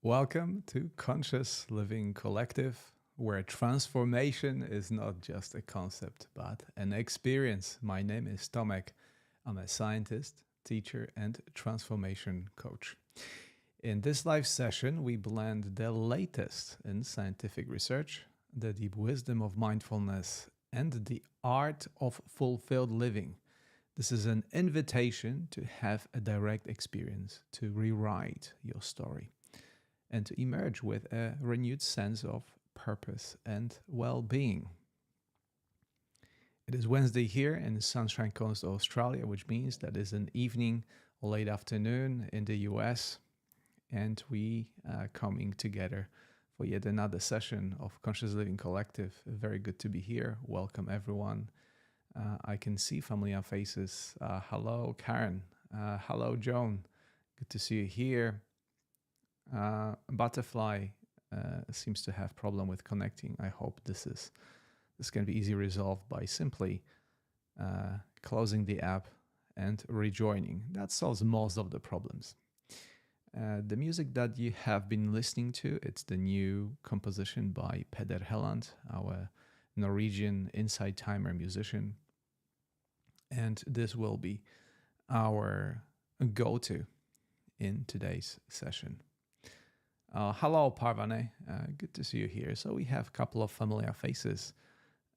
Welcome to Conscious Living Collective, where transformation is not just a concept but an experience. My name is Tomek. I'm a scientist, teacher, and transformation coach. In this live session, we blend the latest in scientific research, the deep wisdom of mindfulness, and the art of fulfilled living. This is an invitation to have a direct experience, to rewrite your story and to emerge with a renewed sense of purpose and well being. It is Wednesday here in the Sunshine Coast, Australia, which means that is an evening or late afternoon in the US, and we are coming together for yet another session of Conscious Living Collective. Very good to be here. Welcome, everyone. I can see familiar faces. Hello, Karen. Hello, Joan. Good to see you here. Butterfly seems to have problem with connecting. I hope this can be easily resolved by simply closing the app and rejoining. That solves most of the problems. The music that you have been listening to, it's the new composition by Peder Helland, our Norwegian inside timer musician. And this will be our go-to in today's session. Hello, Parvane. Good to see you here. So we have a couple of familiar faces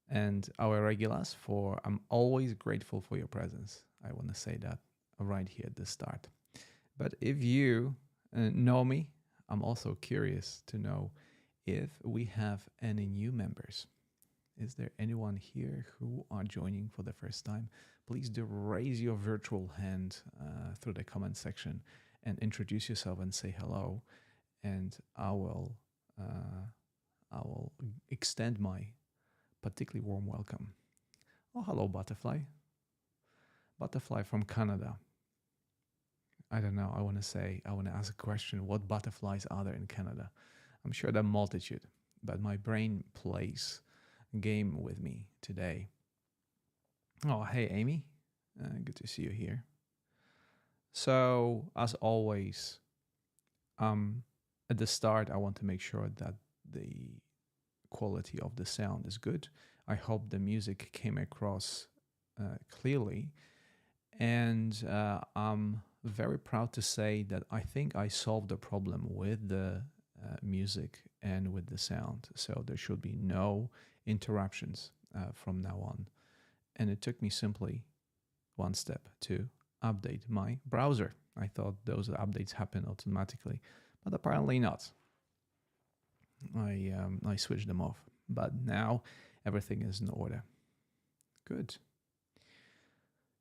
and our regulars I'm always grateful for your presence. I want to say that right here at the start. But if you know me, I'm also curious to know if we have any new members. Is there anyone here who are joining for the first time? Please do raise your virtual hand through the comment section and introduce yourself and say hello. And I will extend my particularly warm welcome. Oh, hello, Butterfly. Butterfly from Canada. I don't know. I want to ask a question. What butterflies are there in Canada? I'm sure there are multitude, but my brain plays a game with me today. Oh, hey, Amy. Good to see you here. So, as always, at the start, I want to make sure that the quality of the sound is good. I hope the music came across clearly. And I'm very proud to say that I think I solved the problem with the music and with the sound. So there should be no interruptions from now on. And it took me simply one step to update my browser. I thought those updates happen automatically, but apparently not. I switched them off, but now everything is in order. Good.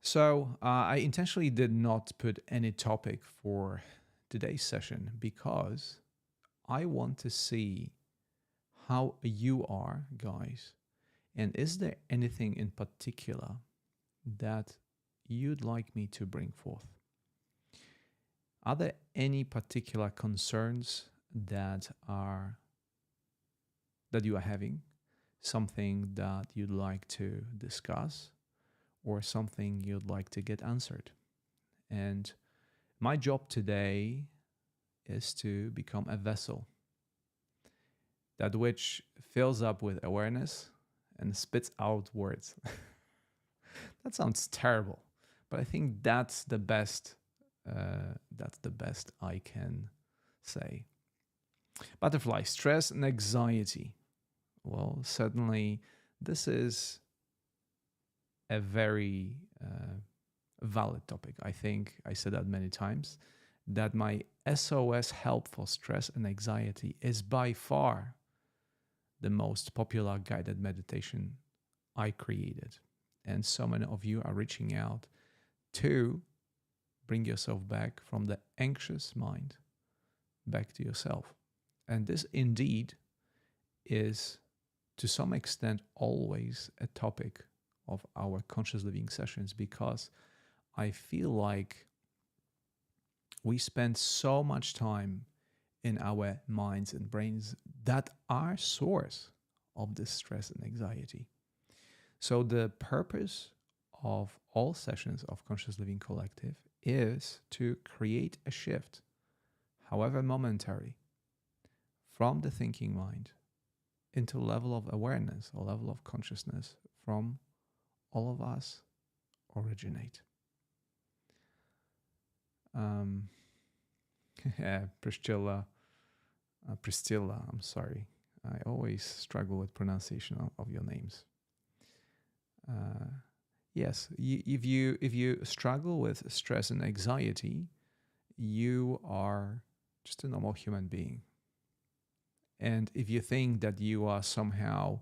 So I intentionally did not put any topic for today's session because I want to see how you are, guys. And is there anything in particular that you'd like me to bring forth? Are there any particular concerns that you are having, something that you'd like to discuss, or something you'd like to get answered? And my job today is to become a vessel that which fills up with awareness and spits out words. That sounds terrible, but I think that's the best I can say. Butterfly, stress and anxiety. Well, certainly this is a very valid topic. I think I said that many times, that my SOS help for stress and anxiety is by far the most popular guided meditation I created. And so many of you are reaching out to bring yourself back from the anxious mind back to yourself. And this indeed is, to some extent, always a topic of our conscious living sessions, because I feel like we spend so much time in our minds and brains that are source of this stress and anxiety. So the purpose of all sessions of Conscious Living Collective is to create a shift, however momentary, from the thinking mind into a level of awareness, a level of consciousness from all of us originate. Yeah, Priscilla, I'm sorry. I always struggle with pronunciation of your names. Yes, if you struggle with stress and anxiety, you are just a normal human being. And if you think that you are somehow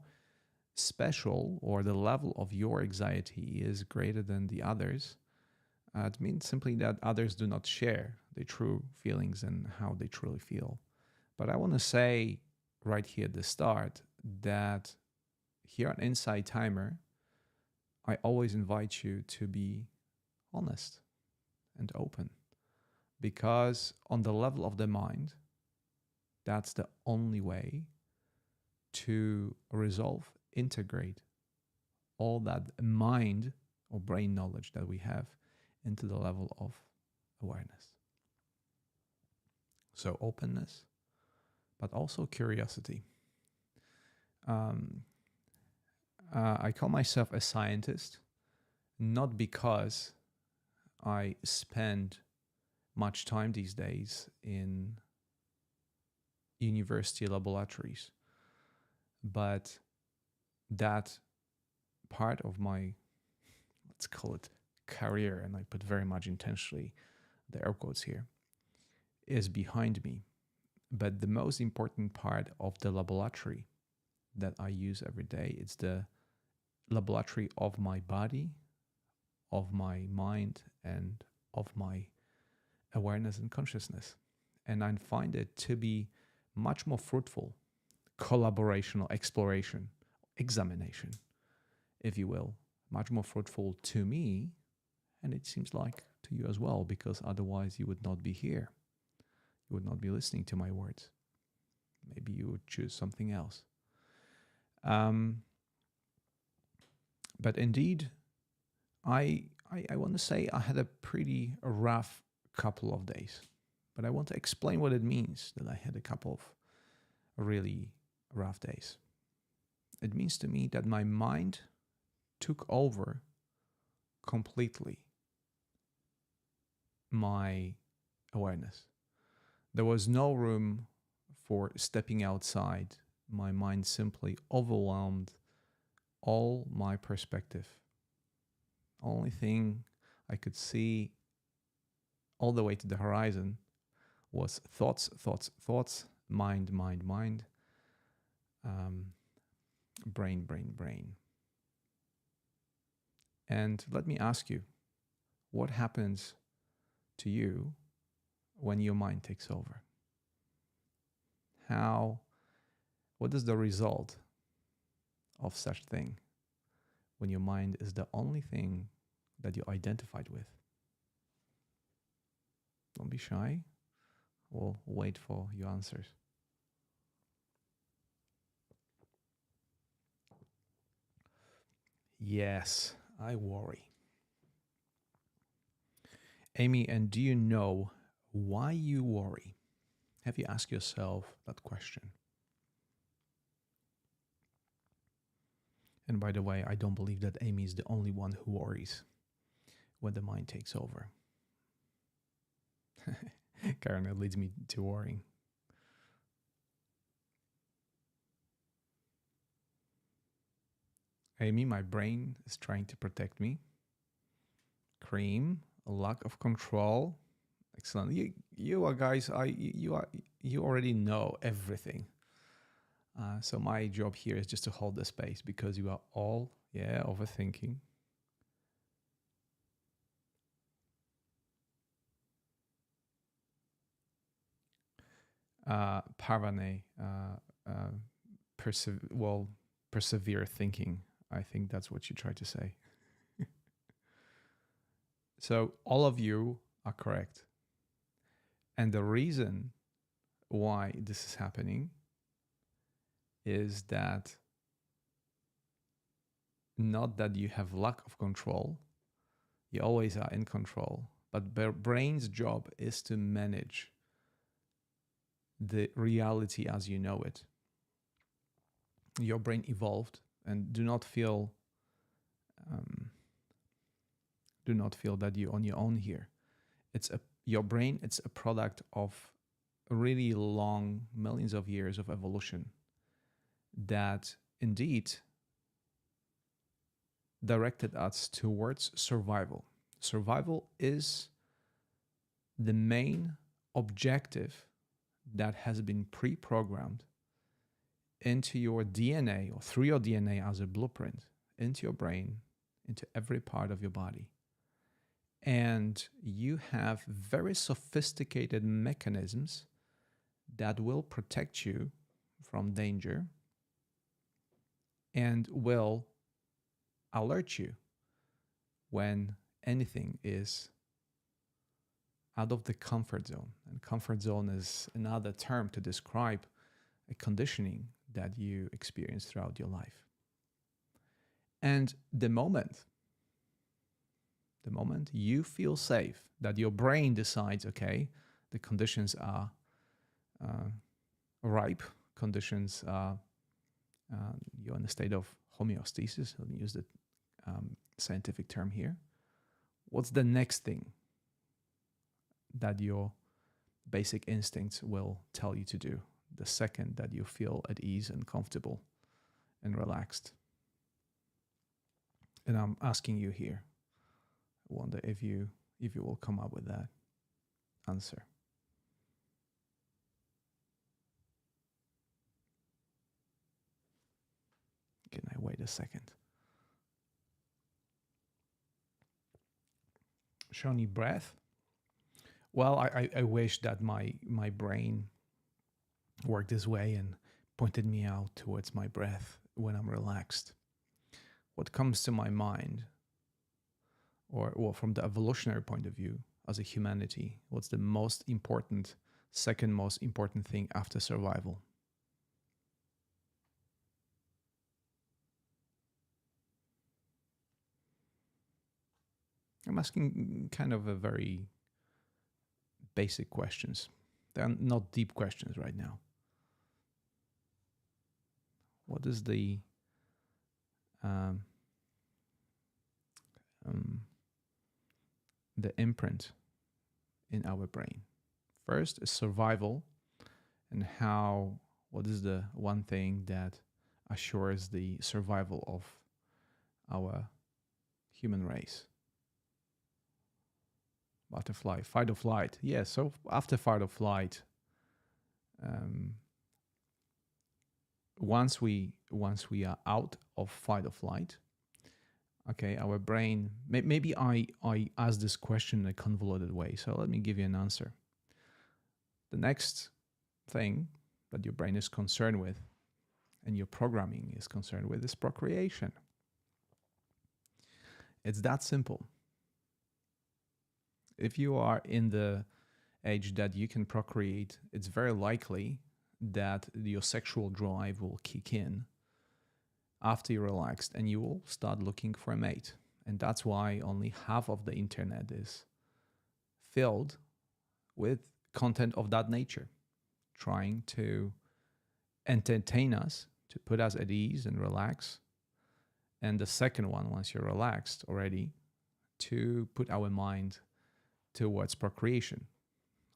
special or the level of your anxiety is greater than the others, it means simply that others do not share the true feelings and how they truly feel. But I want to say right here at the start that here on Inside Timer, I always invite you to be honest and open, because on the level of the mind, that's the only way to resolve, integrate all that mind or brain knowledge that we have into the level of awareness. So openness, but also curiosity. I call myself a scientist, not because I spend much time these days in university laboratories, but that part of my, let's call it career, and I put very much intentionally the air quotes here, is behind me. But the most important part of the laboratory that I use every day, it's the laboratory of my body, of my mind, and of my awareness and consciousness. And I find it to be much more fruitful, collaborational exploration, examination, if you will, much more fruitful to me, and it seems like to you as well, because otherwise you would not be here. You would not be listening to my words. Maybe you would choose something else. But indeed, I want to say I had a pretty rough couple of days, but I want to explain what it means that I had a couple of really rough days. It means to me that my mind took over completely my awareness. There was no room for stepping outside. My mind simply overwhelmed all my perspective. Only thing I could see all the way to the horizon was thoughts, thoughts, thoughts, mind, mind, mind, brain, brain, brain. And let me ask you, what happens to you when your mind takes over? What is the result of such thing when your mind is the only thing that you identified with? Don't be shy. We'll wait for your answers. Yes, I worry. Amy, and do you know why you worry? Have you asked yourself that question? And by the way, I don't believe that Amy is the only one who worries when the mind takes over. Karen, that leads me to worrying. Amy, my brain is trying to protect me. Cream, a lack of control. Excellent. You are guys. You already know everything. So my job here is just to hold the space because you are all overthinking. Parvane, persevere thinking. I think that's what you tried to say. So all of you are correct. And the reason why this is happening is that not that you have lack of control, you always are in control, but the brain's job is to manage the reality as you know it. Your brain evolved, and um, do not feel that you're on your own here. Your brain. It's a product of really long millions of years of evolution that indeed directed us towards survival. Survival is the main objective that has been pre-programmed into your DNA, or through your DNA as a blueprint, into your brain, into every part of your body. And you have very sophisticated mechanisms that will protect you from danger and will alert you when anything is out of the comfort zone. And comfort zone is another term to describe a conditioning that you experience throughout your life. And the moment you feel safe, that your brain decides, okay, the conditions are ripe, conditions are, you're in a state of homeostasis, let me use the scientific term here. What's the next thing that your basic instincts will tell you to do the second that you feel at ease and comfortable and relaxed? And I'm asking you here, I wonder if you will come up with that answer. Can I wait a second? Shoni, breath. Well, I wish that my brain worked this way and pointed me out towards my breath when I'm relaxed. What comes to my mind, or from the evolutionary point of view as a humanity, what's the most important, second most important thing after survival? I'm asking kind of a very basic questions. They're not deep questions right now. What is the imprint in our brain? First is survival, and what is the one thing that assures the survival of our human race? Butterfly, fight or flight. Yeah, so after fight or flight, once we are out of fight or flight, okay, our brain, maybe I asked this question in a convoluted way, so let me give you an answer. The next thing that your brain is concerned with and your programming is concerned with is procreation. It's that simple. If you are in the age that you can procreate, it's very likely that your sexual drive will kick in after you're relaxed and you will start looking for a mate. And that's why only half of the internet is filled with content of that nature, trying to entertain us, to put us at ease and relax. And the second one, once you're relaxed already, to put our mind towards procreation.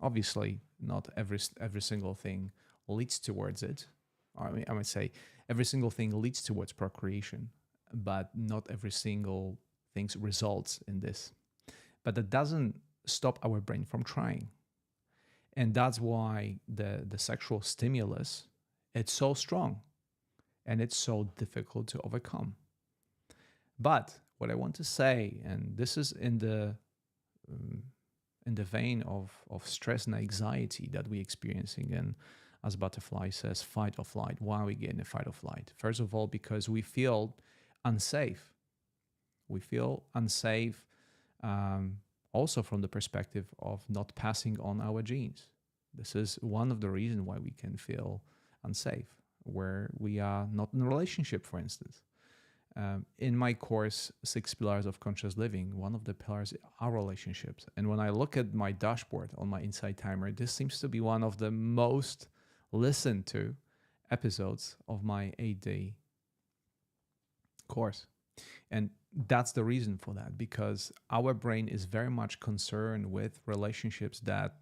Obviously, not every single thing leads towards it. I mean, I would say every single thing leads towards procreation, but not every single thing results in this. But that doesn't stop our brain from trying. And that's why the sexual stimulus, it's so strong and it's so difficult to overcome. But what I want to say, and this is in the vein of stress and anxiety that we're experiencing, and as Butterfly says, fight or flight. Why are we getting a fight or flight? First of all, because we feel unsafe. We feel unsafe also from the perspective of not passing on our genes. This is one of the reasons why we can feel unsafe, where we are not in a relationship, for instance. In my course, 6 Pillars of Conscious Living, one of the pillars are relationships. And when I look at my dashboard on my Insight Timer, this seems to be one of the most listen to episodes of my 8-day course. And that's the reason for that, because our brain is very much concerned with relationships that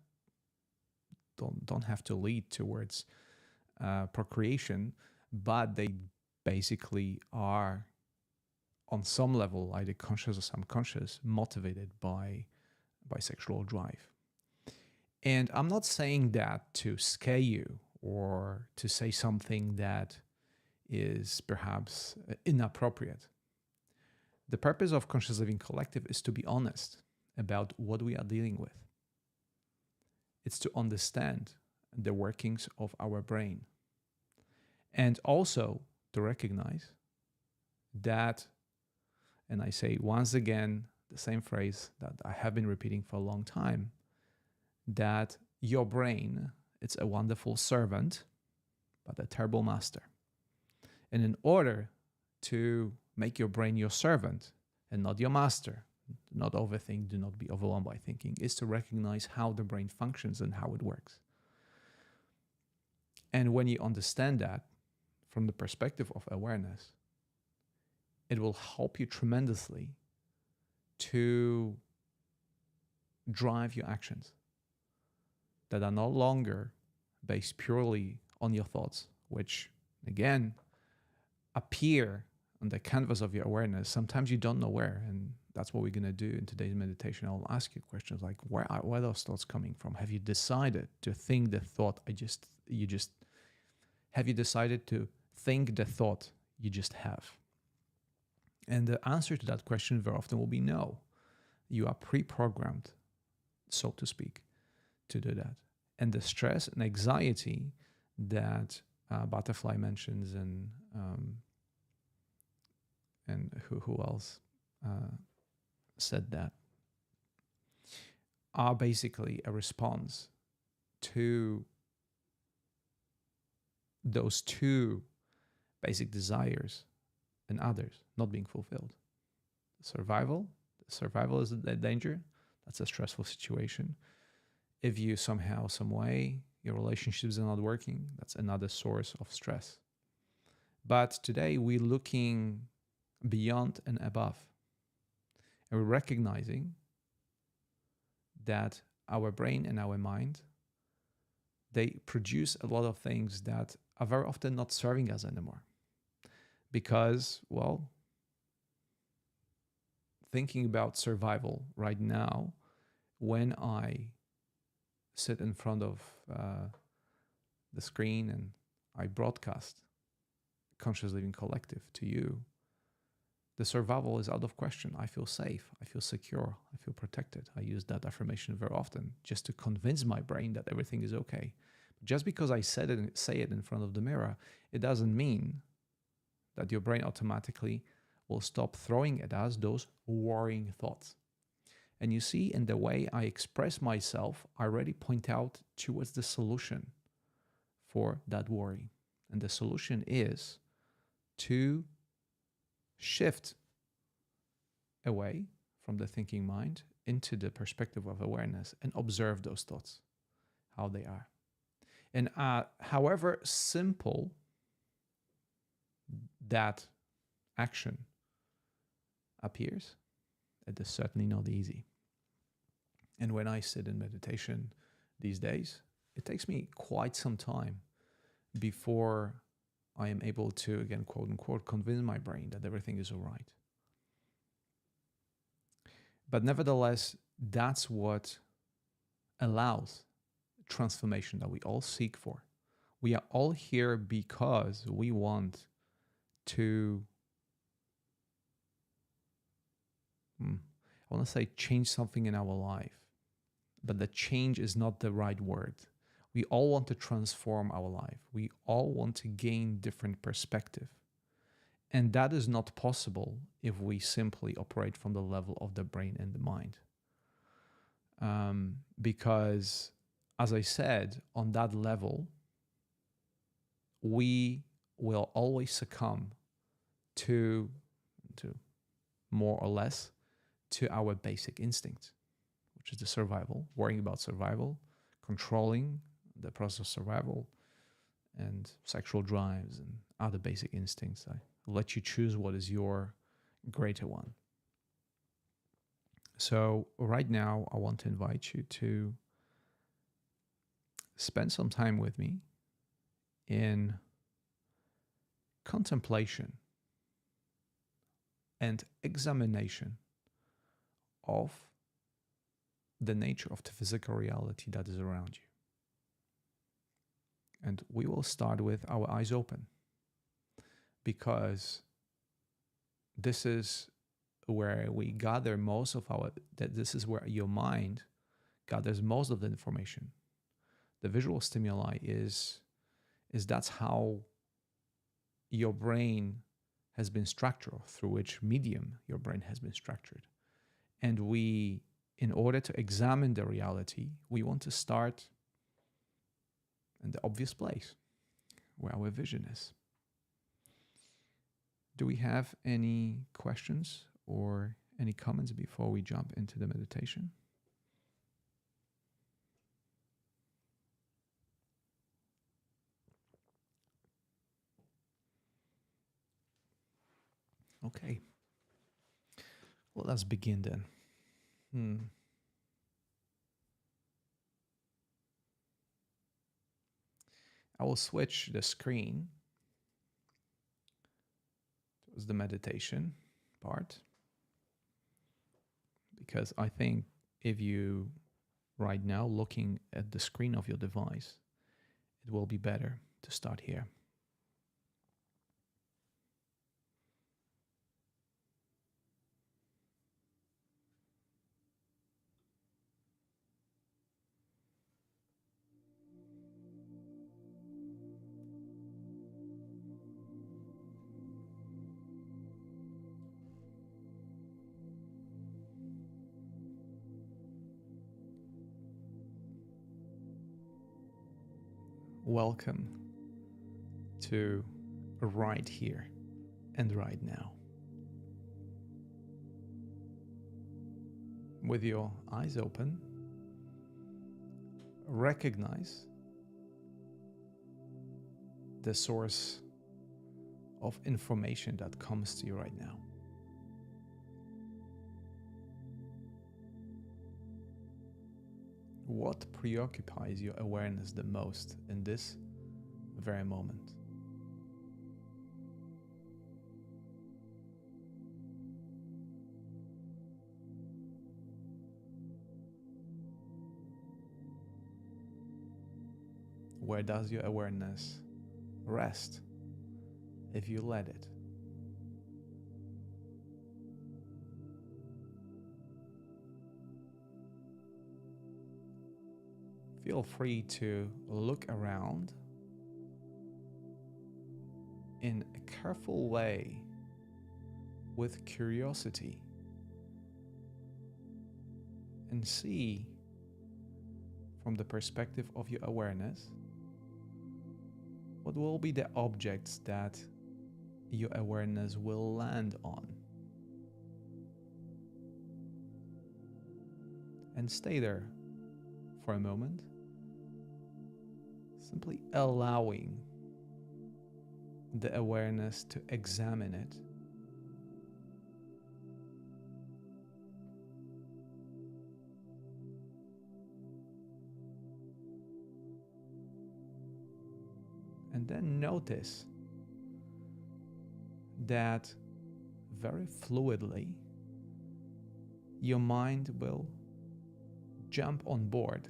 don't have to lead towards procreation, but they basically are on some level, either conscious or subconscious, motivated by sexual drive. And I'm not saying that to scare you or to say something that is perhaps inappropriate. The purpose of Conscious Living Collective is to be honest about what we are dealing with. It's to understand the workings of our brain, and also to recognize that, and I say once again the same phrase that I have been repeating for a long time, that your brain, it's a wonderful servant, but a terrible master. And in order to make your brain your servant and not your master, do not overthink, do not be overwhelmed by thinking, is to recognize how the brain functions and how it works. And when you understand that from the perspective of awareness, it will help you tremendously to drive your actions that are no longer based purely on your thoughts, which again appear on the canvas of your awareness. Sometimes you don't know where, and that's what we're going to do in today's meditation. I'll ask you questions like, where are those thoughts coming from? Have you decided to think the thought have you decided to think the thought you just have? And the answer to that question very often will be no. You are pre-programmed, so to speak, to do that. And the stress and anxiety that Butterfly mentions, and who else said that, are basically a response to those two basic desires and others not being fulfilled. Survival is the danger. That's a stressful situation. If you somehow, some way, your relationships are not working, that's another source of stress. But today we're looking beyond and above. And we're recognizing that our brain and our mind, they produce a lot of things that are very often not serving us anymore. Because, well, thinking about survival right now, when I sit in front of the screen and I broadcast Conscious Living Collective to you, the survival is out of question. I feel safe. I feel secure. I feel protected. I use that affirmation very often just to convince my brain that everything is okay. Just because I say it in front of the mirror, it doesn't mean that your brain automatically will stop throwing at us those worrying thoughts. And you see, in the way I express myself, I already point out towards the solution for that worry. And the solution is to shift away from the thinking mind into the perspective of awareness and observe those thoughts, how they are. And however simple that action appears, it is certainly not easy. And when I sit in meditation these days, it takes me quite some time before I am able to, again, quote unquote, convince my brain that everything is all right. But nevertheless, that's what allows transformation that we all seek for. We are all here because we want to, I want to say change something in our life, but the change is not the right word. We all want to transform our life. We all want to gain different perspective. And that is not possible if we simply operate from the level of the brain and the mind. Because, as I said, on that level, we will always succumb to more or less to our basic instincts, which is the survival, worrying about survival, controlling the process of survival, and sexual drives and other basic instincts. I let you choose what is your greater one. So right now, I want to invite you to spend some time with me in contemplation and examination of the nature of the physical reality that is around you. And we will start with our eyes open, because this is where we gather most of this is where your mind gathers most of the information. The visual stimuli is that's how your brain has been structured, through which medium your brain has been structured. And in order to examine the reality, we want to start in the obvious place, where our vision is. Do we have any questions or any comments before we jump into the meditation? Okay. Well, let's begin then. I will switch the screen towards the meditation part, because I think if you right now looking at the screen of your device, it will be better to start here. Welcome to right here and right now. With your eyes open, recognize the source of information that comes to you right now. What preoccupies your awareness the most in this very moment? Where does your awareness rest if you let it? Feel free to look around in a careful way with curiosity and see from the perspective of your awareness what will be the objects that your awareness will land on. And stay there for a moment, simply allowing the awareness to examine it. And then notice that very fluidly your mind will jump on board,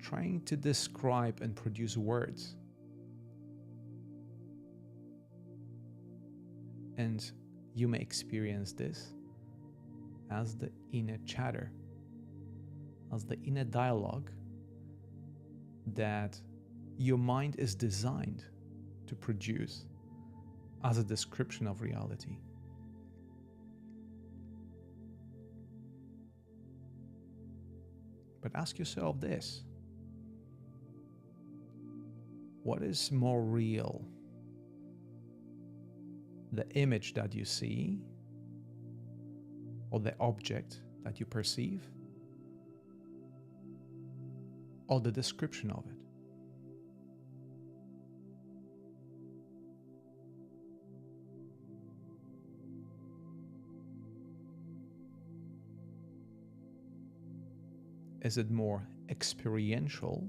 trying to describe and produce words. And you may experience this as the inner chatter, as the inner dialogue that your mind is designed to produce as a description of reality. But ask yourself this: what is more real? The image that you see, or the object that you perceive, or the description of it? Is it more experiential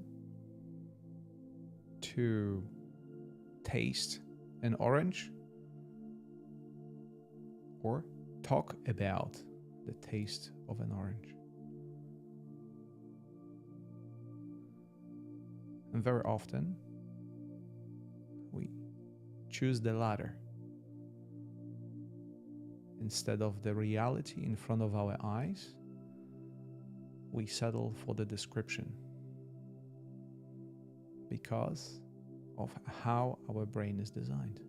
to taste an orange or talk about the taste of an orange? And very often we choose the latter instead of the reality in front of our eyes. We settle for the description because of how our brain is designed.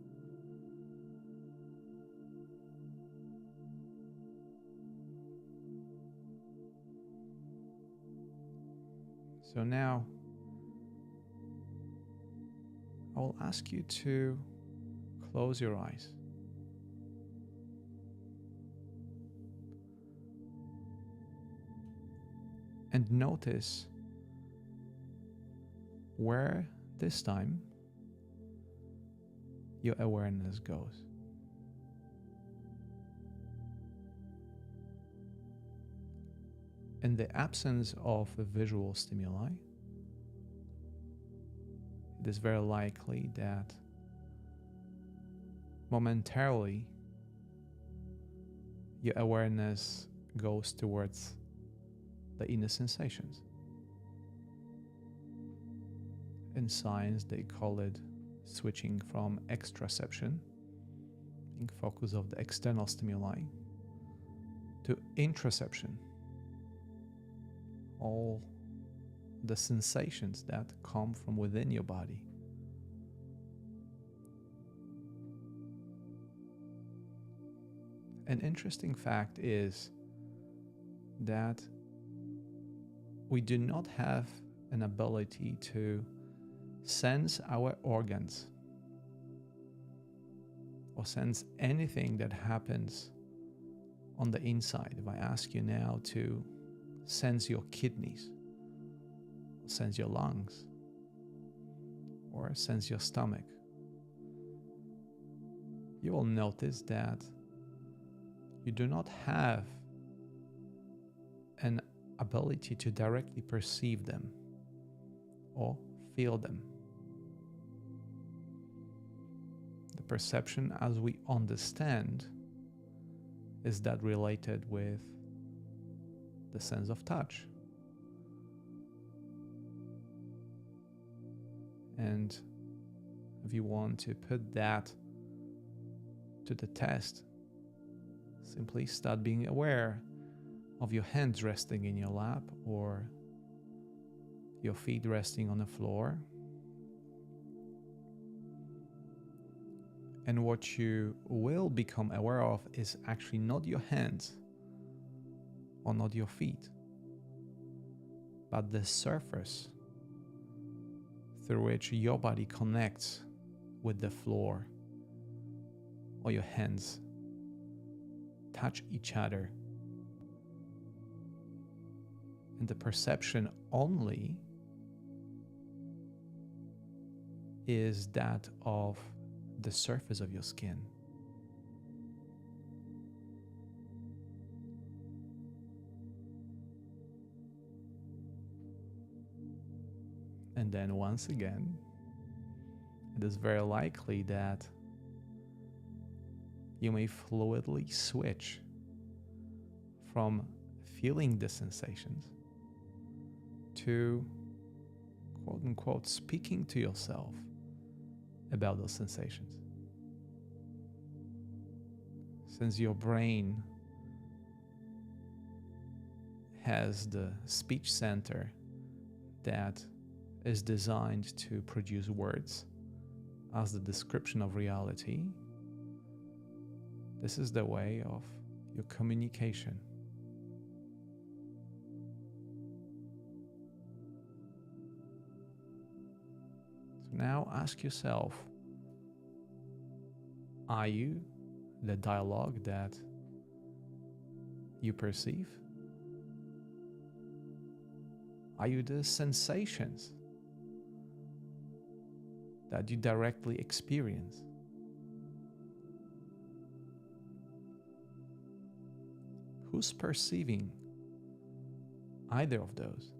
So now I will ask you to close your eyes. And notice where this time your awareness goes. In the absence of a visual stimuli, it is very likely that momentarily your awareness goes towards the inner sensations. In science, they call it switching from extraception, being focus of the external stimuli, to intraception, all the sensations that come from within your body. An interesting fact is that we do not have an ability to sense our organs or sense anything that happens on the inside. If I ask you now to sense your kidneys, sense your lungs, or sense your stomach, you will notice that you do not have an ability to directly perceive them or feel them. The perception as we understand is that related with the sense of touch. And if you want to put that to the test, simply start being aware of your hands resting in your lap or your feet resting on the floor. And what you will become aware of is actually not your hands or not your feet, but the surface through which your body connects with the floor, or your hands touch each other. And the perception only is that of the surface of your skin. And then once again, it is very likely that you may fluidly switch from feeling the sensations to, quote unquote, speaking to yourself about those sensations. Since your brain has the speech center that is designed to produce words as the description of reality, this is the way of your communication. So now ask yourself, are you the dialogue that you perceive? Are you the sensations that you directly experience? Who's perceiving either of those?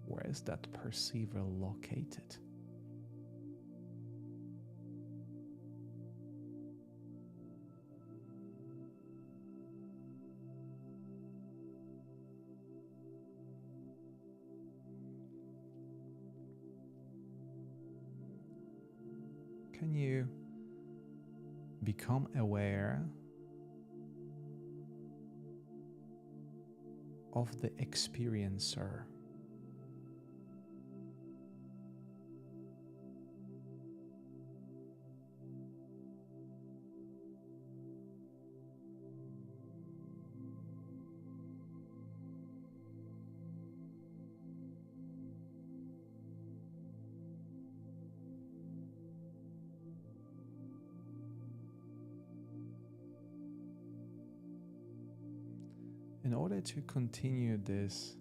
Where is that perceiver located? Can you become aware of the experiencer? In order to continue this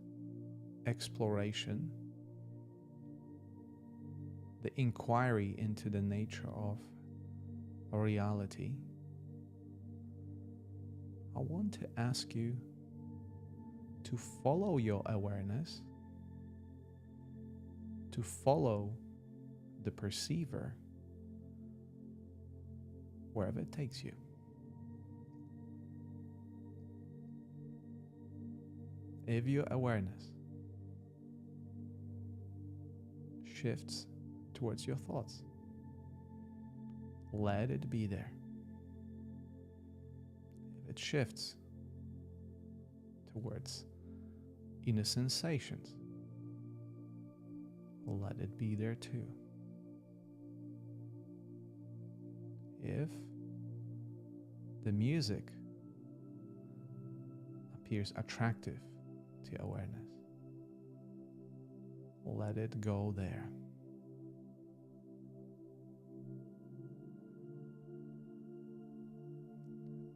exploration, the inquiry into the nature of reality, I want to ask you to follow your awareness, to follow the perceiver wherever it takes you. If your awareness shifts towards your thoughts, let it be there. If it shifts towards inner sensations, let it be there too. If the music appears attractive to awareness, let it go there.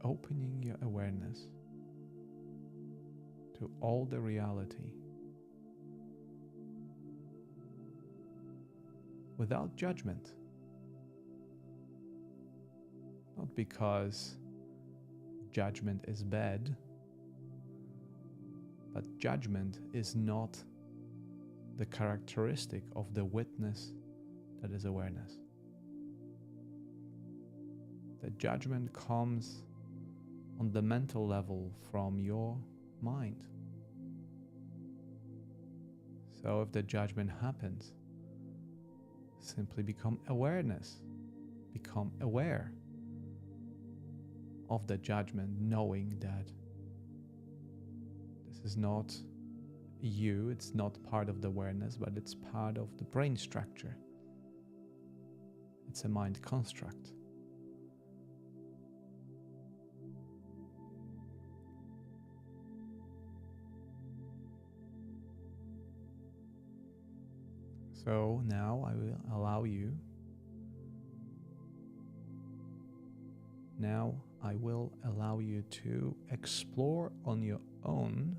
Opening your awareness to all the reality without judgment. Not because judgment is bad, but judgment is not the characteristic of the witness that is awareness. The judgment comes on the mental level from your mind. So if the judgment happens, simply become awareness, become aware of the judgment, knowing that this is not you, it's not part of the awareness, but it's part of the brain structure. It's a mind construct. So now I will allow you. Now I will allow you to explore on your own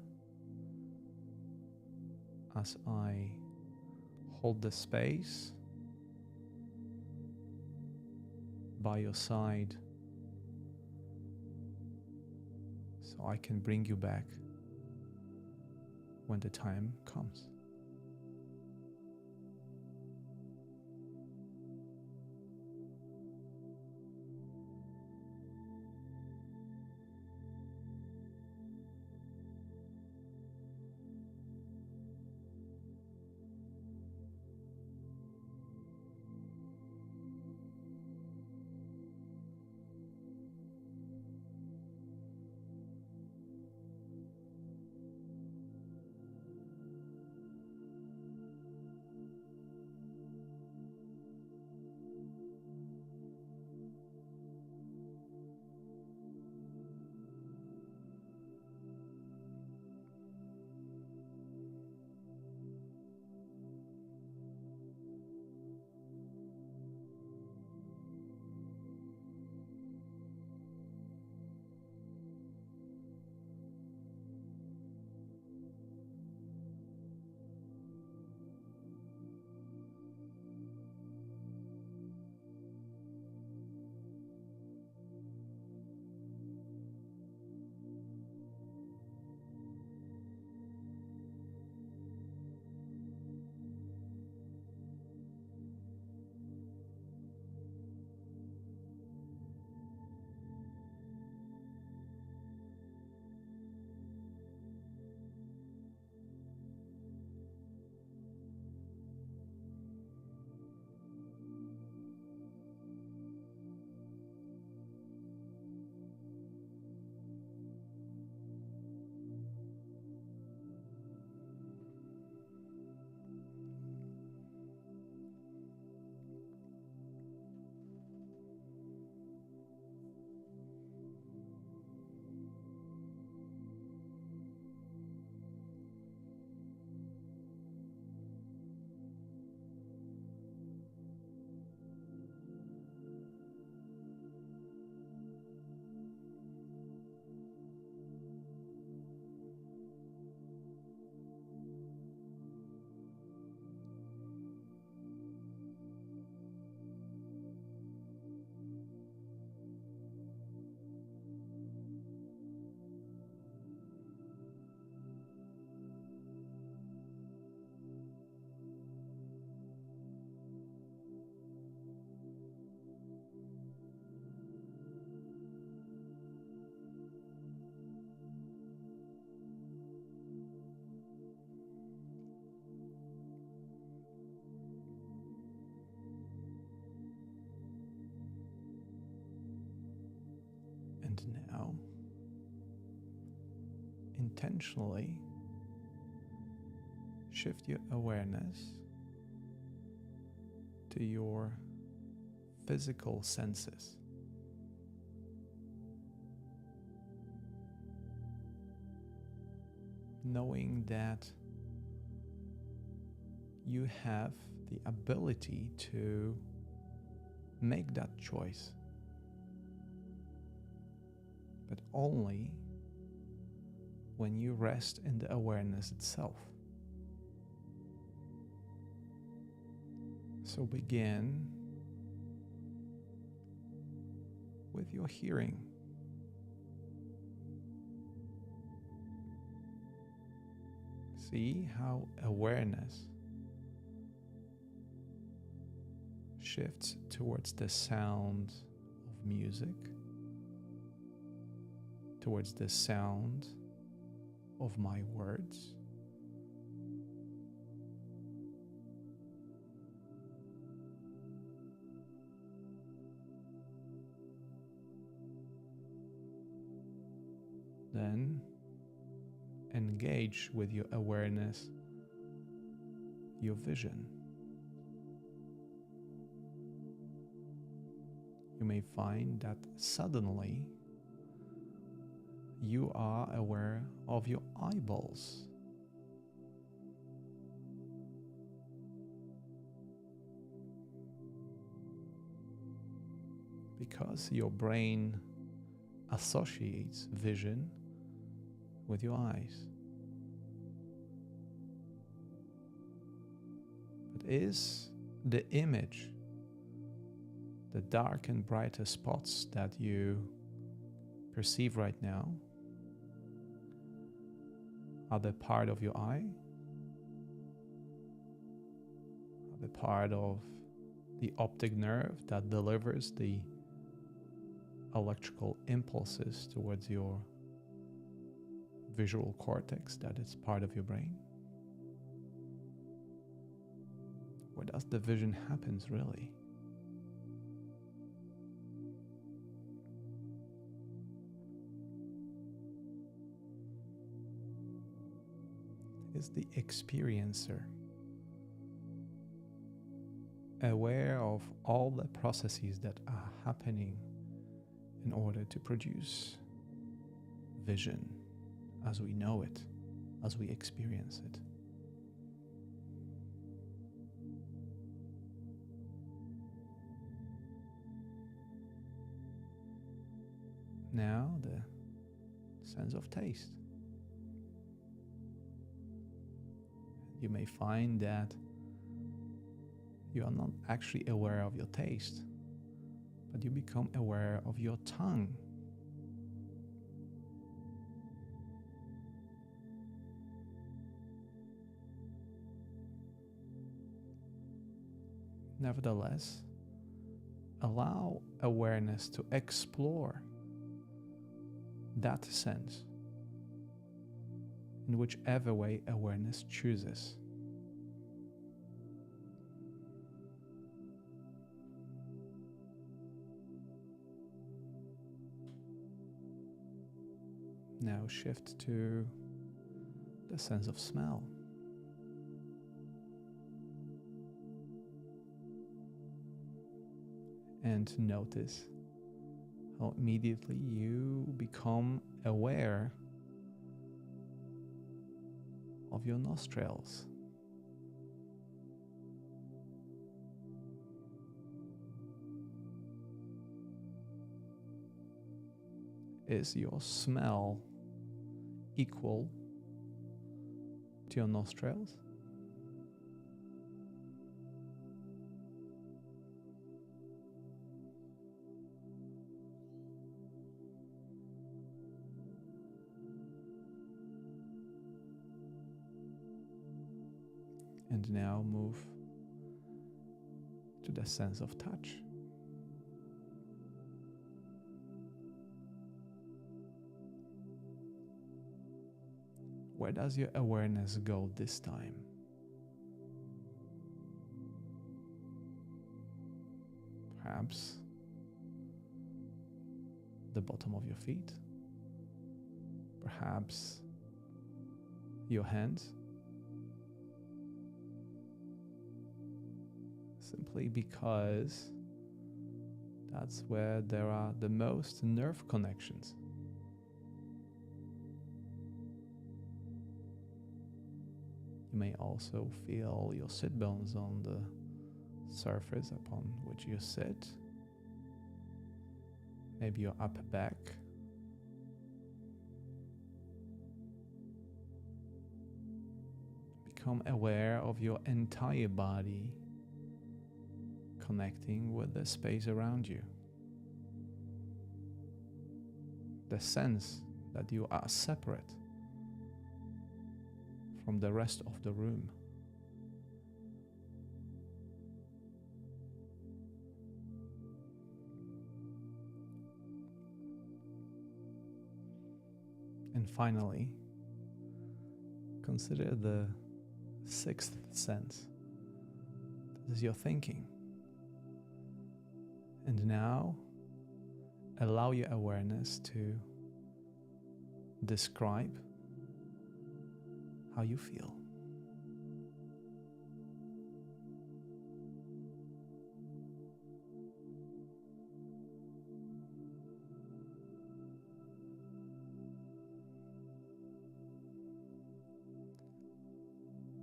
as I hold the space by your side so I can bring you back when the time comes. now, intentionally shift your awareness to your physical senses. Knowing that you have the ability to make that choice, but only when you rest in the awareness itself. So begin with your hearing. See how awareness shifts towards the sound of music, towards the sound of my words, then engage with your awareness, your vision. You may find that suddenly you are aware of your eyeballs. Because your brain associates vision with your eyes. But is the image, the dark and brighter spots that you perceive right now, are they part of your eye? Are they part of the optic nerve that delivers the electrical impulses towards your visual cortex that is part of your brain? Where does the vision happens really? Is the experiencer aware of all the processes that are happening in order to produce vision as we know it, as we experience it? Now the sense of taste. You may find that you are not actually aware of your taste, but you become aware of your tongue. Nevertheless, allow awareness to explore that sense in whichever way awareness chooses. Now shift to the sense of smell. And notice how immediately you become aware of your nostrils. Is your smell equal to your nostrils? And now move to the sense of touch. Where does your awareness go this time? Perhaps the bottom of your feet, perhaps your hands, simply because that's where there are the most nerve connections. You may also feel your sit bones on the surface upon which you sit, maybe your upper back. Become aware of your entire body connecting with the space around you. The sense that you are separate from the rest of the room. And finally, consider the sixth sense. That is your thinking. And now, allow your awareness to describe how you feel.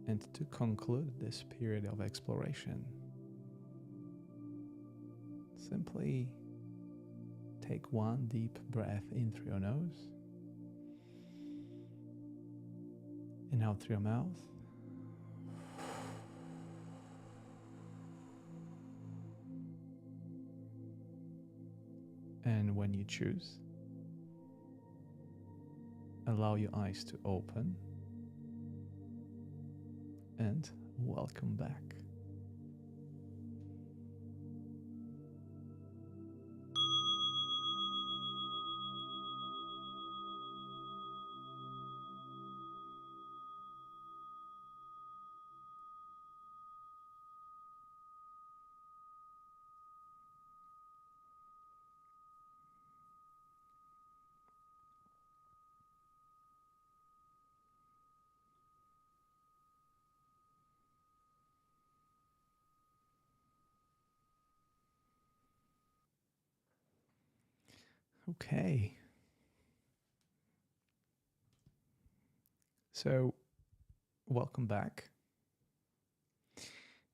And to conclude this period of exploration, simply take one deep breath in through your nose and out through your mouth. And when you choose, allow your eyes to open and welcome back. Okay. So, welcome back.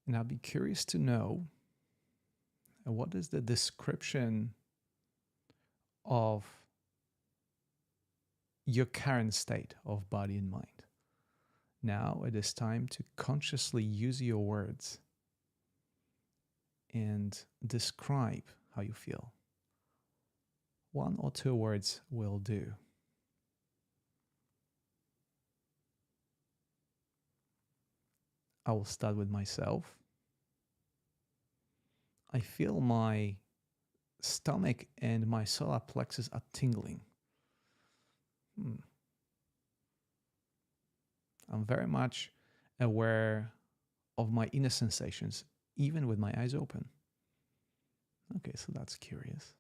And I'll be curious to know what is the description of your current state of body and mind. Now it is time to consciously use your words and describe how you feel. 1 or 2 words will do. I will start with myself. I feel my stomach and my solar plexus are tingling. I'm very much aware of my inner sensations, even with my eyes open. Okay, so that's curious.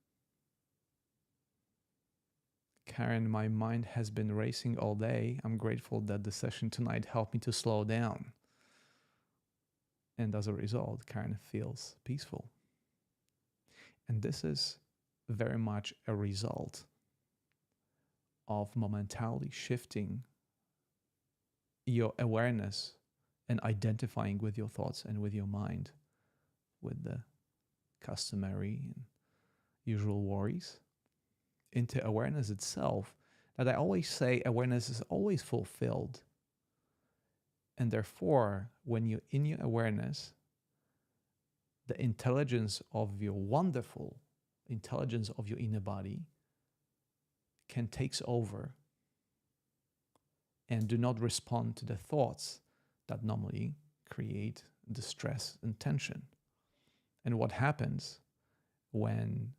Karen, my mind has been racing all day. I'm grateful that the session tonight helped me to slow down. And as a result, Karen feels peaceful. And this is very much a result of momentarily shifting your awareness and identifying with your thoughts and with your mind, with the customary and usual worries, into awareness itself. That I always say awareness is always fulfilled. And therefore, when you're in your awareness, the intelligence of your wonderful intelligence of your inner body can takes over and do not respond to the thoughts that normally create distress and tension. And what happens when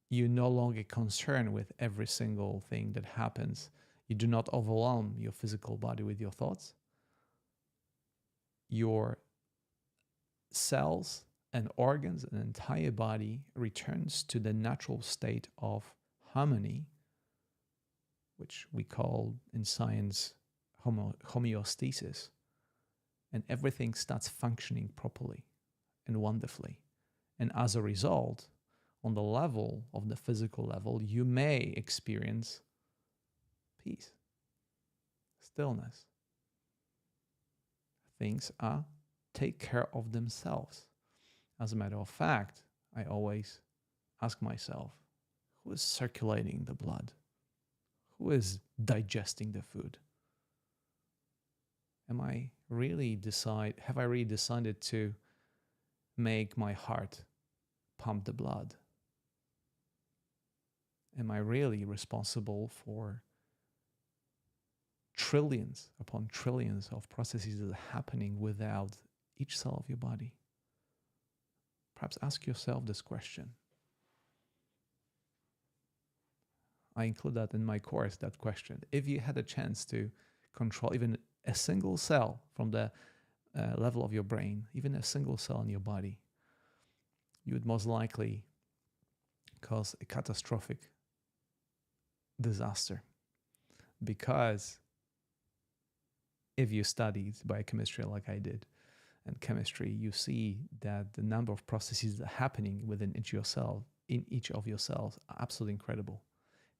you're no longer concerned with every single thing that happens? You do not overwhelm your physical body with your thoughts. Your cells and organs and entire body returns to the natural state of harmony, which we call in science homeostasis, and everything starts functioning properly and wonderfully. And as a result, on the level of the physical level, you may experience peace, stillness. Things take care of themselves. As a matter of fact, I always ask myself, who is circulating the blood? Who is digesting the food? Have I really decided to make my heart pump the blood? Am I really responsible for trillions upon trillions of processes that are happening without each cell of your body? Perhaps ask yourself this question. I include that in my course, that question. If you had a chance to control even a single cell from the level of your brain, even a single cell in your body, you would most likely cause a catastrophic disaster. Because if you studied biochemistry like I did and chemistry, you see that the number of processes that are happening within each of your cells are absolutely incredible.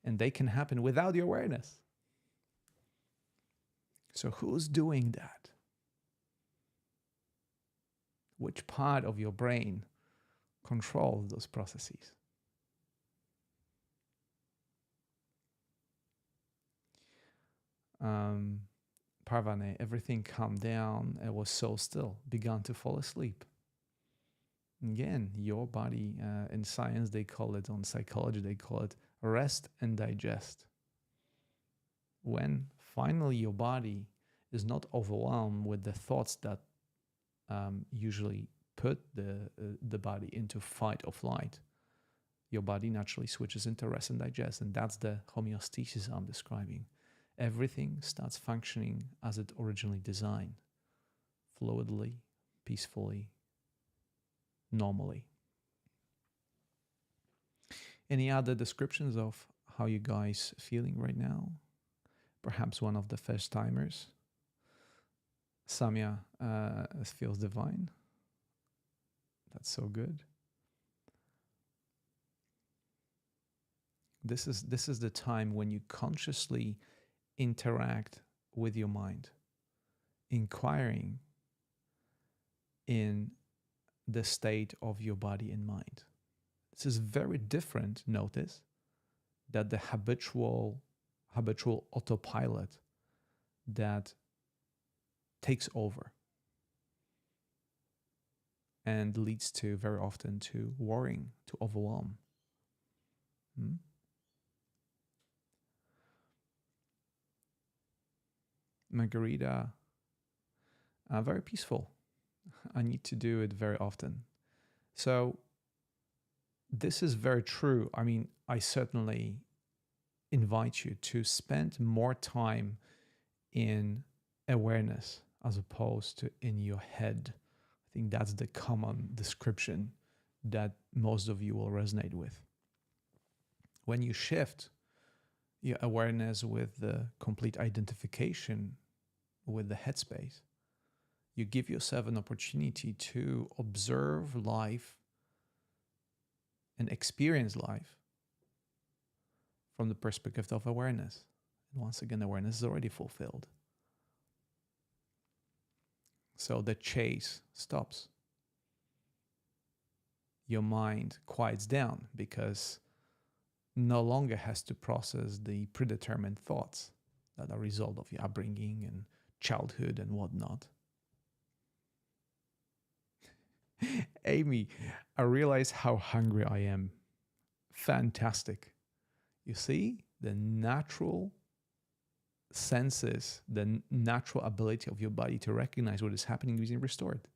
And they can happen without your awareness. So who's doing that? Which part of your brain controls those processes? Parvane, everything calmed down. It was so still. Began to fall asleep. Again, your body, in science they call it, on psychology they call it rest and digest. When finally your body is not overwhelmed with the thoughts that usually put the body into fight or flight, your body naturally switches into rest and digest. And that's the homeostasis I'm describing. Everything starts functioning as it originally designed, fluidly, peacefully, normally. Any other descriptions of how you guys feeling right now? Perhaps one of the first timers. Samya feels divine. That's so good. This is the time when you consciously interact with your mind, inquiring in the state of your body and mind. This is very different, notice, that the habitual autopilot that takes over and leads to, very often, to worrying, to overwhelm. Margarita, very peaceful. I need to do it very often. So this is very true. I mean, I certainly invite you to spend more time in awareness as opposed to in your head. I think that's the common description that most of you will resonate with. When you shift your awareness with the complete identification with the headspace, you give yourself an opportunity to observe life and experience life from the perspective of awareness. And once again, awareness is already fulfilled. So the chase stops. Your mind quiets down because no longer has to process the predetermined thoughts that are a result of your upbringing and childhood and whatnot. Amy, I realize how hungry I am. Fantastic. You see, the natural senses, the natural ability of your body to recognize what is happening is being restored.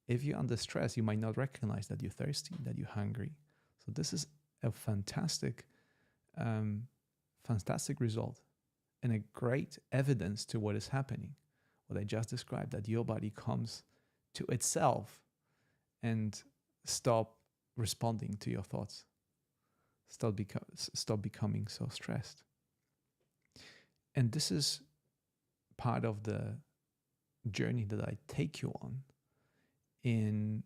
If you're under stress, you might not recognize that you're thirsty, that you're hungry. So this is a fantastic result and a great evidence to what is happening. What I just described, that your body comes to itself and stop responding to your thoughts. stop becoming so stressed. And this is part of the journey that I take you on in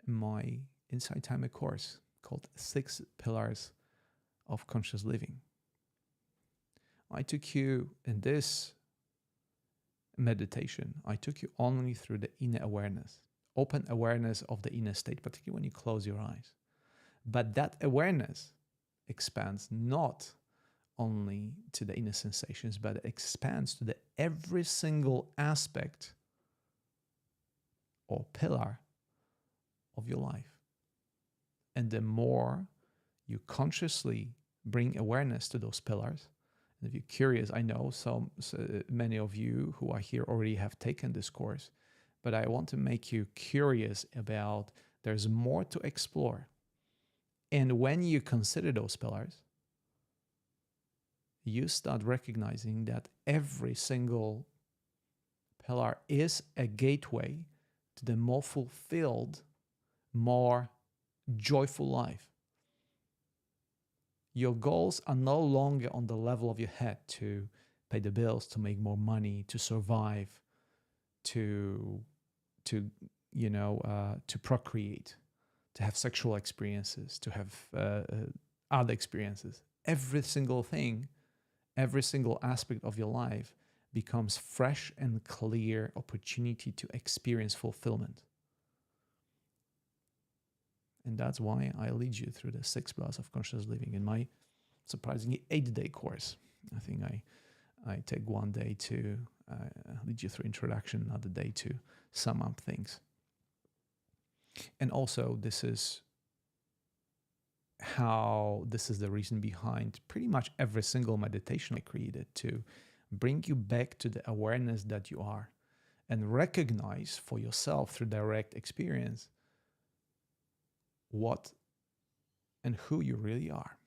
my Insight Timer course called 6 Pillars of Conscious Living. I took you in this meditation, I took you only through the inner awareness, open awareness of the inner state, particularly when you close your eyes. But that awareness expands not only to the inner sensations, but it expands to the every single aspect or pillar of your life. And the more you consciously bring awareness to those pillars, and if you're curious, I know so many of you who are here already have taken this course, but I want to make you curious about there's more to explore. And when you consider those pillars, you start recognizing that every single pillar is a gateway to the more fulfilled, more joyful life. Your goals are no longer on the level of your head to pay the bills, to make more money, to survive, to procreate, to have sexual experiences, to have other experiences. Every single thing, every single aspect of your life becomes fresh and clear opportunity to experience fulfillment. And that's why I lead you through the 6 pillars of conscious living in my surprisingly 8-day course. I think I take one day to lead you through introduction, another day to sum up things. And also this is the reason behind pretty much every single meditation I created, to bring you back to the awareness that you are and recognize for yourself through direct experience what and who you really are.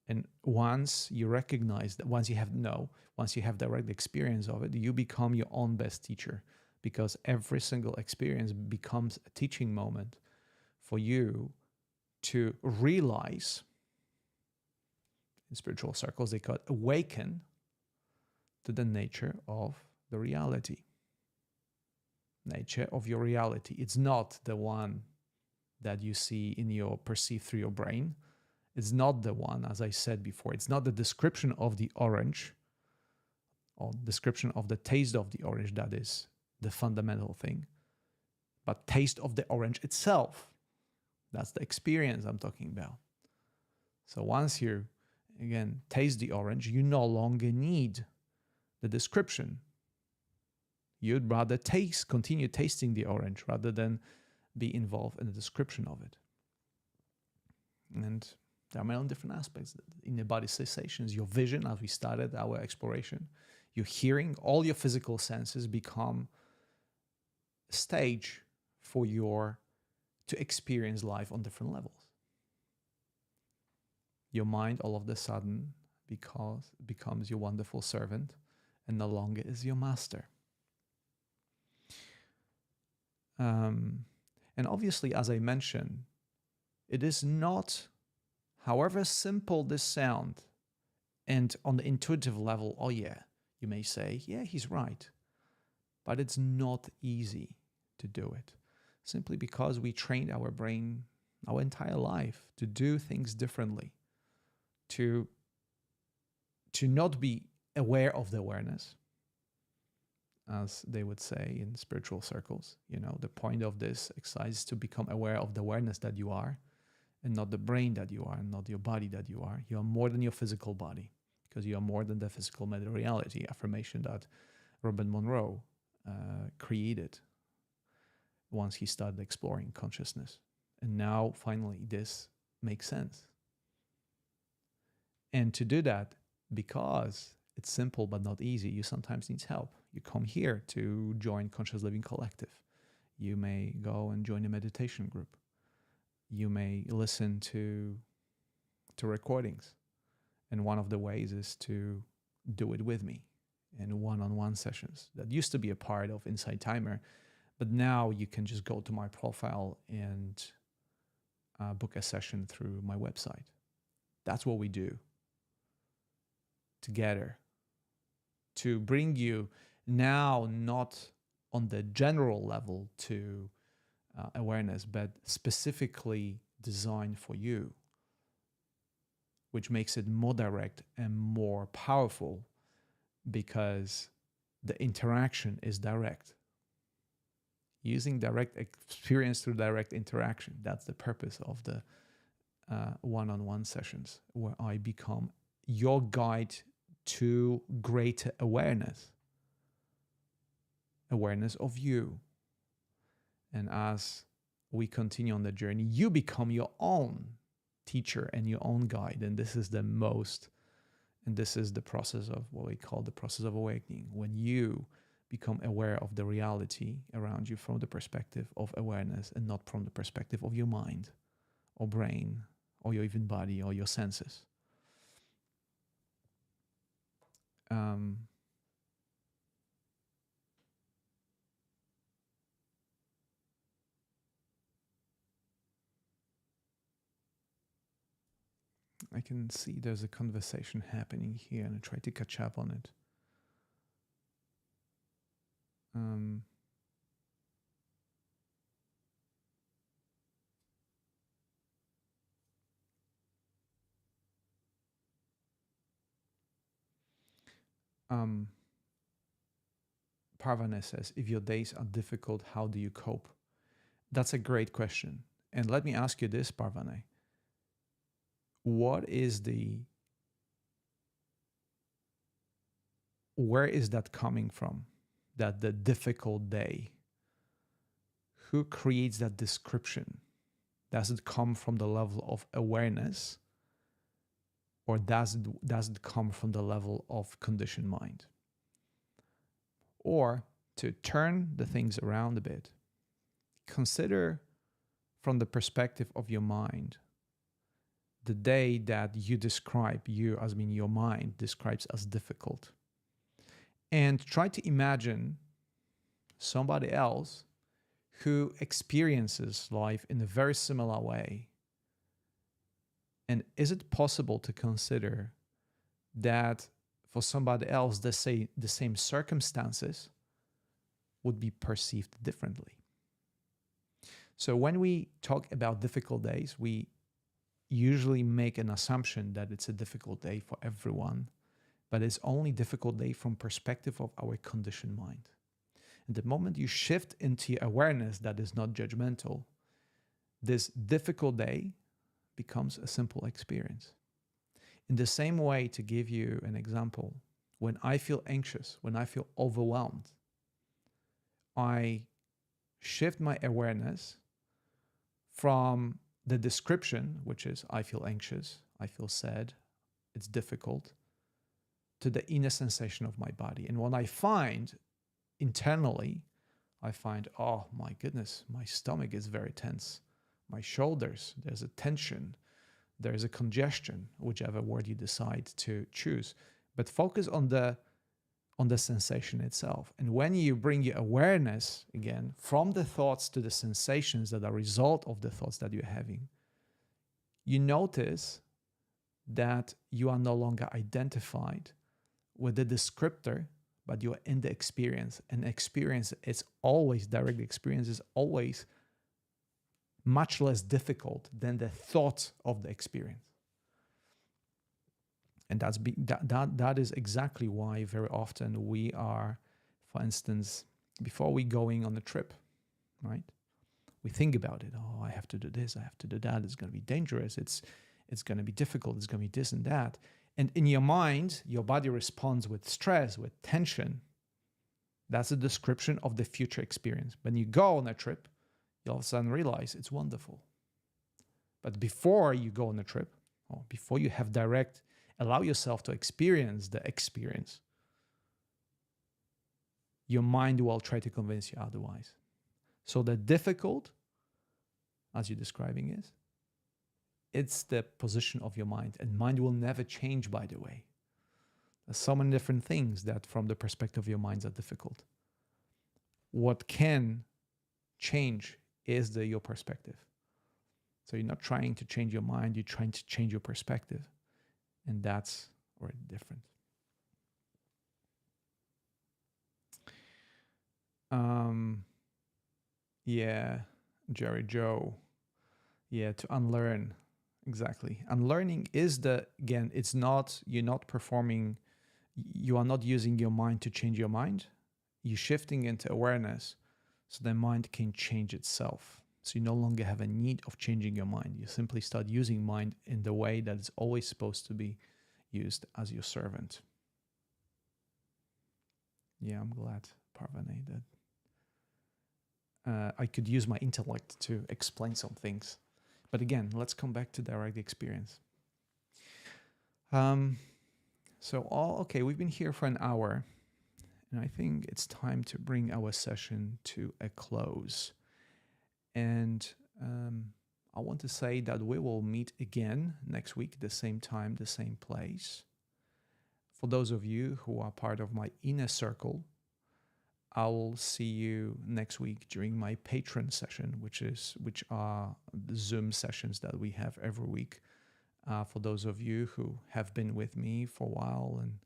And once you recognize that, once you have direct experience of it, you become your own best teacher, because every single experience becomes a teaching moment for you to realize, in spiritual circles they call it awaken to the nature of the reality. Nature of your reality. It's not the one that you see in your perceive through your brain. It's not the one, as I said before, it's not the description of the orange or description of the taste of the orange that is the fundamental thing, but taste of the orange itself. That's the experience I'm talking about. So once you, again, taste the orange, you no longer need the description. You'd rather continue tasting the orange rather than be involved in the description of it. And there are many different aspects. In the body sensations, your vision, as we started our exploration, your hearing, all your physical senses become a stage for to experience life on different levels. Your mind all of a sudden becomes your wonderful servant and no longer is your master. And obviously, as I mentioned, it is not, however simple this sound, and on the intuitive level, oh yeah, you may say, yeah, he's right. But it's not easy to do it, simply because we trained our brain our entire life to do things differently, to not be aware of the awareness, as they would say in spiritual circles. The point of this exercise is to become aware of the awareness that you are, and not the brain that you are, and not your body that you are. You are more than your physical body, because you are more than the physical reality, affirmation that Robert Monroe created once he started exploring consciousness. And now, finally, this makes sense. And to do that, because it's simple but not easy, you sometimes need help. You come here to join Conscious Living Collective. You may go and join a meditation group. You may listen to recordings. And one of the ways is to do it with me in one-on-one sessions. That used to be a part of Insight Timer, but now you can just go to my profile and book a session through my website. That's what we do together to bring you now not on the general level to awareness, but specifically designed for you, which makes it more direct and more powerful because the interaction is direct. Using direct experience through direct interaction. That's the purpose of the one-on-one sessions, where I become your guide to greater awareness of you. And as we continue on the journey, you become your own teacher and your own guide. And this is the process of what we call the process of awakening, when you become aware of the reality around you from the perspective of awareness and not from the perspective of your mind or brain or your even body or your senses. I can see there's a conversation happening here and I try to catch up on it. Parvane says, if your days are difficult, how do you cope? That's a great question. And let me ask you this, Parvane. Where is that coming from? That the difficult day? Who creates that description? Does it come from the level of awareness? Or does it come from the level of conditioned mind? Or to turn the things around a bit, consider from the perspective of your mind the day that you describe, your mind describes as difficult. And try to imagine somebody else who experiences life in a very similar way. And is it possible to consider that for somebody else, the same circumstances would be perceived differently? So when we talk about difficult days, we usually make an assumption that it's a difficult day for everyone, but it's only difficult day from perspective of our conditioned mind. And the moment you shift into awareness that is not judgmental, this difficult day becomes a simple experience. In the same way, to give you an example, when I feel anxious, when I feel overwhelmed, I shift my awareness from the description, which is I feel anxious, I feel sad, it's difficult, to the inner sensation of my body. And what I find internally, I find, oh my goodness, my stomach is very tense. My shoulders, there's a tension, there's a congestion, whichever word you decide to choose. But focus on the sensation itself. And when you bring your awareness, again, from the thoughts to the sensations that are a result of the thoughts that you're having, you notice that you are no longer identified with the descriptor, but you're in the experience. And experience is always, direct experience is always much less difficult than the thought of the experience. And that is exactly why very often we are, for instance, before we going on a trip, right? We think about it. Oh, I have to do this. I have to do that. It's going to be dangerous. It's going to be difficult. It's going to be this and that. And in your mind, your body responds with stress, with tension. That's a description of the future experience. When you go on a trip, you all of a sudden realize it's wonderful. But before you go on a trip, or before you have allow yourself to experience the experience, your mind will try to convince you otherwise. So the difficult, as you're describing is, it's the position of your mind. And mind will never change, by the way. There's so many different things that from the perspective of your minds are difficult. What can change is your perspective. So you're not trying to change your mind, you're trying to change your perspective. And that's already different. Yeah, Jerry Joe. Yeah, to unlearn. Exactly. Unlearning is again, it's not, you're not performing, you are not using your mind to change your mind. You're shifting into awareness so the mind can change itself. So you no longer have a need of changing your mind. You simply start using mind in the way that it's always supposed to be used, as your servant. Yeah, I'm glad, Parvane, that I could use my intellect to explain some things. But again, let's come back to direct experience. Okay, we've been here for an hour, and I think it's time to bring our session to a close. And I want to say that we will meet again next week, the same time, the same place. For those of you who are part of my inner circle, I will see you next week during my patron session, which are the Zoom sessions that we have every week. For those of you who have been with me for a while and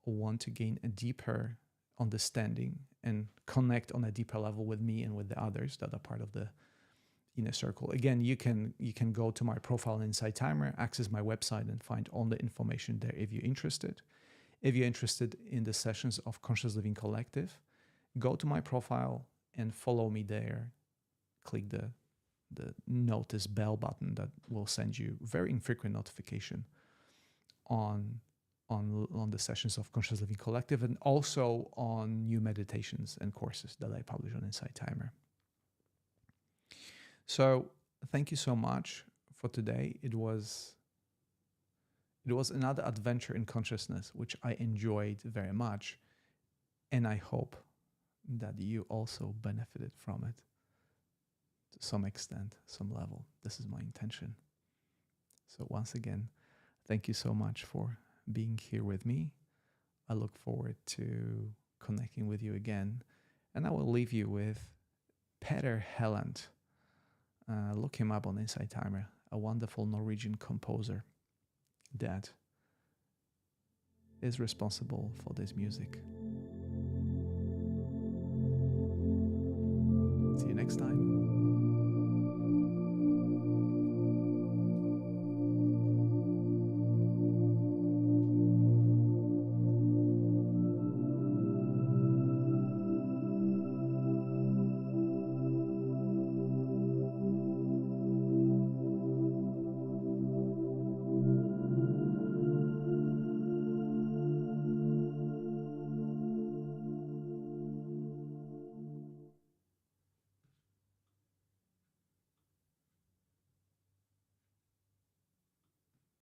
want to gain a deeper understanding and connect on a deeper level with me and with the others that are part of the inner circle. Again, you can go to my profile in Insight Timer, access my website, and find all the information there if you're interested. If you're interested in the sessions of Conscious Living Collective, go to my profile and follow me there. Click the notice bell button that will send you very infrequent notification on the sessions of Conscious Living Collective, and also on new meditations and courses that I publish on Insight Timer. So thank you so much for today. It was another adventure in consciousness, which I enjoyed very much. And I hope that you also benefited from it to some extent, some level. This is my intention. So once again, thank you so much for being here with me. I look forward to connecting with you again. And I will leave you with Peter Helland. Look him up on Insight Timer, a wonderful Norwegian composer that is responsible for this music.